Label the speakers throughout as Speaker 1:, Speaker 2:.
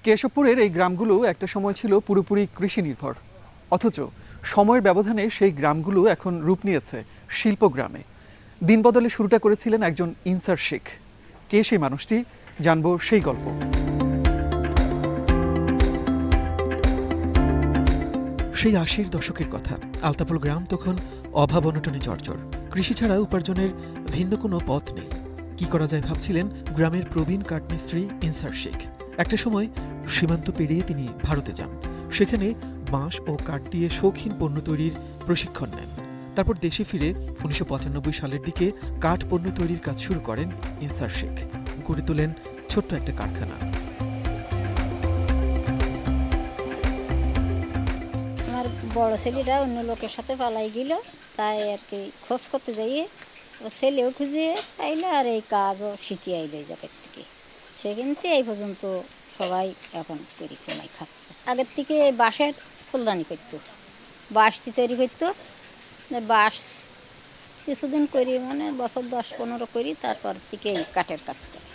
Speaker 1: কেশবপুরের এই গ্রামগুলো একটা সময় ছিল পুরোপুরি কৃষি নির্ভর, অথচ সময়ের ব্যবধানে সেই গ্রামগুলো এখন রূপ নিয়েছে শিল্পগ্রামে। দিন বদলে শুরুটা করেছিলেন একজন ইনসার শেখ। কে সেই মানুষটি, জানবো সেই গল্প। সেই ৮০-র দশকের কথা। আলতাপুল গ্রাম তখন অভাব অনটনে জর্জর। কৃষি ছাড়া উপার্জনের ভিন্ন কোনো পথ নেই। কি করা যায় ভাবছিলেন গ্রামের প্রবীণ কাঠমিস্ত্রি ইনসার শেখ। একটা সময় সীমান্ত পেরিয়ে তিনি ভারতে যান। সেখানে বাঁশ ও কাঠ দিয়ে শৌখিন পণ্য তৈরির প্রশিক্ষণ নেন। তারপর দেশে ফিরে ১৯৯৫ সালের দিকে কাঠ পণ্য তৈরির কাজ শুরু করেন ইনসার শেখ। গড়ে তোলেন ছোট্ট একটা কারখানা।
Speaker 2: আমার বড় ছেলেটা অন্য লোকের সাথে পালাই গেল, তাই আর কি খোঁজ করতে যাইয়ে ছেলেও খুঁজে আইলো আর এই কাজও শিখিয়ে আইলো এই জায়গার থেকে। সেখান থেকে এই পর্যন্ত সবাই এখন তৈরি কমাই খাচ্ছে। আগের থেকে বাঁশের ফুলদানি করতো, বাঁশ দিয়ে তৈরি করতো। বাঁশ কিছুদিন করি, মানে বছর ১০-১৫ করি, তারপর থেকে এই কাঠের কাজ করে।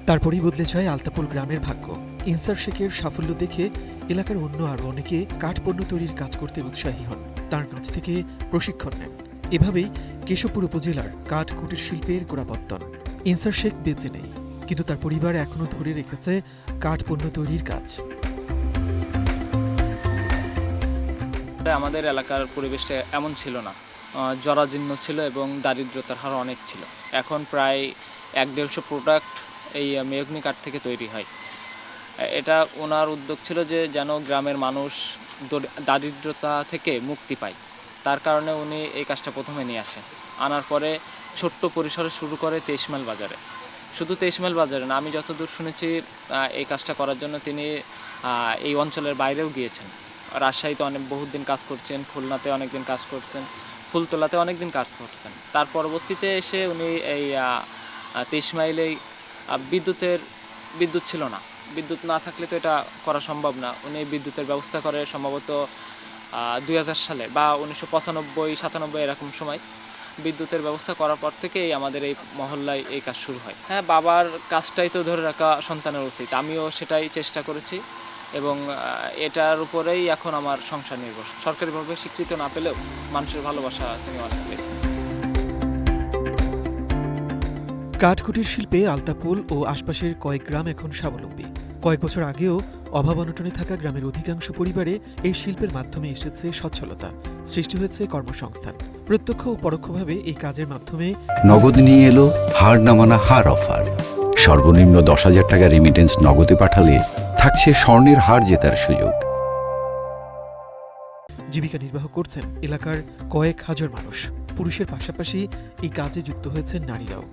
Speaker 1: তারপরেই বদলে যায় আলতাপুল গ্রামের ভাগ্য। ইনসার শেখের সাফল্য দেখে এলাকার অন্য আরও অনেকে কাঠ পণ্য তৈরির কাজ করতে উৎসাহী হন, তার কাছ থেকে প্রশিক্ষণ নেন। এভাবেই কেশবপুর উপজেলার কাঠ কুটির শিল্পের গোড়াপত্তন। ইনসার শেখ বেঁচে নেই, কিন্তু তার পরিবার এখনো ধরে রেখেছে কাঠ পণ্য তৈরির কাজ।
Speaker 3: আমাদের এলাকার পরিবেশটা এমন ছিল না, জরাজীর্ণ ছিল এবং দারিদ্রতার হার অনেক ছিল। এখন প্রায় ১-১৫০ প্রোডাক্ট এই মেহগনি কাঠ থেকে তৈরি হয়। এটা ওনার উদ্যোগ ছিল যে যেন গ্রামের মানুষ দারিদ্রতা থেকে মুক্তি পায়। তার কারণে উনি এই কাজটা প্রথমে নিয়ে আসেন। আনার পরে ছোট্ট পরিসরে শুরু করে ২৩ মাইল বাজারে। শুধু ২৩ মাইল বাজারে না, আমি যতদূর শুনেছি এই কাজটা করার জন্য তিনি এই অঞ্চলের বাইরেও গিয়েছেন। রাজশাহীতে বহুত দিন কাজ করছেন, খুলনাতে অনেক দিন কাজ করছেন, ফুলতলাতে অনেক দিন কাজ করছেন। তার পরবর্তীতে এসে উনি এই ২৩ মাইলেই বিদ্যুৎ ছিল না। বিদ্যুৎ না থাকলে তো এটা করা সম্ভব না। উনি বিদ্যুতের ব্যবস্থা করে সম্ভবত ২০০০ সালে বা ১৯৯৫-৯৭ এরকম সময় বিদ্যুতের ব্যবস্থা করার পর থেকেই আমাদের এই মহল্লায় এই কাজ শুরু হয়। হ্যাঁ, বাবার কাজটাই তো ধরে রাখা সন্তানের উচিত। আমিও সেটাই চেষ্টা করেছি এবং এটার উপরেই এখন আমার সংসার নির্ভর। সরকারিভাবে স্বীকৃত না পেলেও মানুষের ভালোবাসা তুমি অনেক পেয়েছি।
Speaker 1: কাঠকুটির শিল্পে আলতাপুল ও আশপাশের কয়েক গ্রাম এখন স্বাবলম্বী। কয়েক বছর আগেও অভাব অনটনে থাকা গ্রামের অধিকাংশ পরিবারে এই শিল্পের মাধ্যমে এসেছে সচ্ছলতা, সৃষ্টি হয়েছে কর্মসংস্থান। প্রত্যক্ষ ও পরোক্ষভাবে এই কাজের মাধ্যমে
Speaker 4: নগদ নিয়ে এলো হার নামানা হার অফার। সর্বনিম্ন ১০,০০০ টাকা রেমিটেন্স নগদে পাঠালে থাকছে স্বর্ণের হার জেতার সুযোগ।
Speaker 1: জীবিকা নির্বাহ করছেন এলাকার কয়েক হাজার মানুষ। পুরুষের পাশাপাশি এই কাজে যুক্ত হয়েছেন নারীরাও।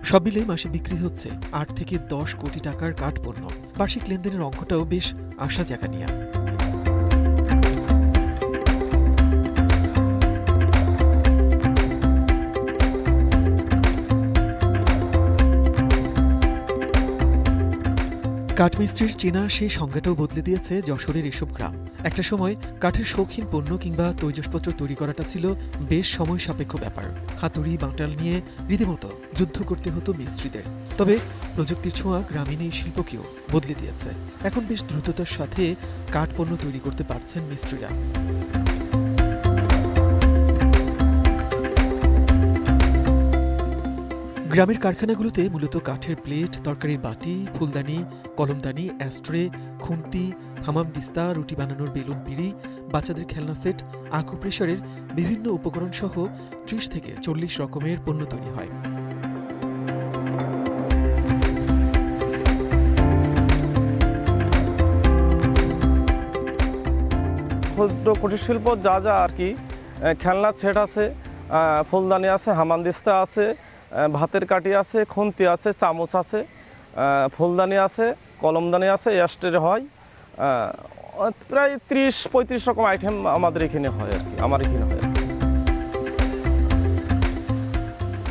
Speaker 1: সব মিলে মাসে বিক্রি হচ্ছে ৮ থেকে ১০ কোটি টাকার কাঠ পণ্য। বার্ষিক লেনদেনের অঙ্কটাও বেশ আশা জাগা নিয়া। কাঠমিস্ত্রির চেনা সেই সংজ্ঞাটাও বদলে দিয়েছে যশোরের এসব গ্রাম। একটা সময় কাঠের শৌখিন পণ্য কিংবা তৈজসপত্র তৈরি করাটা ছিল বেশ সময় সাপেক্ষ ব্যাপার। হাতুড়ি বাঁটাল নিয়ে রীতিমতো যুদ্ধ করতে হতো মিস্ত্রিদের। তবে প্রযুক্তির ছোঁয়া গ্রামীণ এই শিল্পকেও বদলে দিয়েছে। এখন বেশ দ্রুততার সাথে কাঠ পণ্য তৈরি করতে পারছেন মিস্ত্রিরা। গ্রামের কারখানাগুলোতে মূলত কাঠের প্লেট, তরকারির বাটি, ফুলদানি, কলমদানি, অ্যাস্ট্রে, খুন্তি, হামাম দিস্তা, রুটি বানানোর বেলুন পিঁড়ি, বাচ্চাদের খেলনা সেট, আকুপ্রেশারের বিভিন্ন উপকরণ সহ ৩০ থেকে ৪০ রকমের পণ্য তৈরি হয়।
Speaker 5: ক্ষুদ্র কুটির শিল্প যা যা আর কি, খেলনা সেট আছে, ফুলদানি আছে, হামানদিস্তা আছে, ভাতের কাঠি আছে, খুন্তি আছে, চামচ আছে, ফুলদানি আছে, কলমদানি আছে, অ্যাস্ট্রে হয়। প্রায় ৩০-৩৫ রকম আইটেম আমাদের এখানে হয় আর কি, আমার এখানে হয়।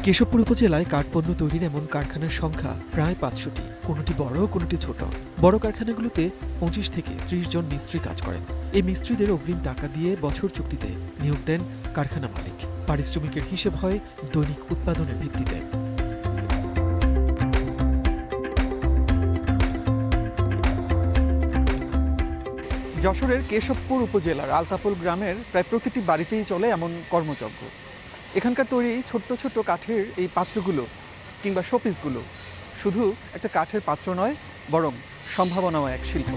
Speaker 1: কেশবপুর উপজেলায় কাঠপণ্য তৈরির এমন কারখানার সংখ্যা প্রায় ৫০০টি। কোনোটি বড়, কোনোটি ছোট। বড় কারখানাগুলোতে ২৫ থেকে ৩০ জন মিস্ত্রি কাজ করেন। এই মিস্ত্রিদের অগ্রিম টাকা দিয়ে বছর চুক্তিতে নিয়োগ দেন কারখানা মালিক। পারিশ্রমিকের হিসেব হয় দৈনিক উৎপাদনের ভিত্তিতে। যশোরের কেশবপুর উপজেলার আলতাপোল গ্রামের প্রায় প্রতিটি বাড়িতেই চলে এমন কর্মযজ্ঞ। এখানকার তৈরি ছোট্ট ছোট্ট কাঠের এই পাত্রগুলো কিংবা শোপিসগুলো শুধু একটা কাঠের পাত্র নয়, বরং সম্ভাবনাও এক শিল্প।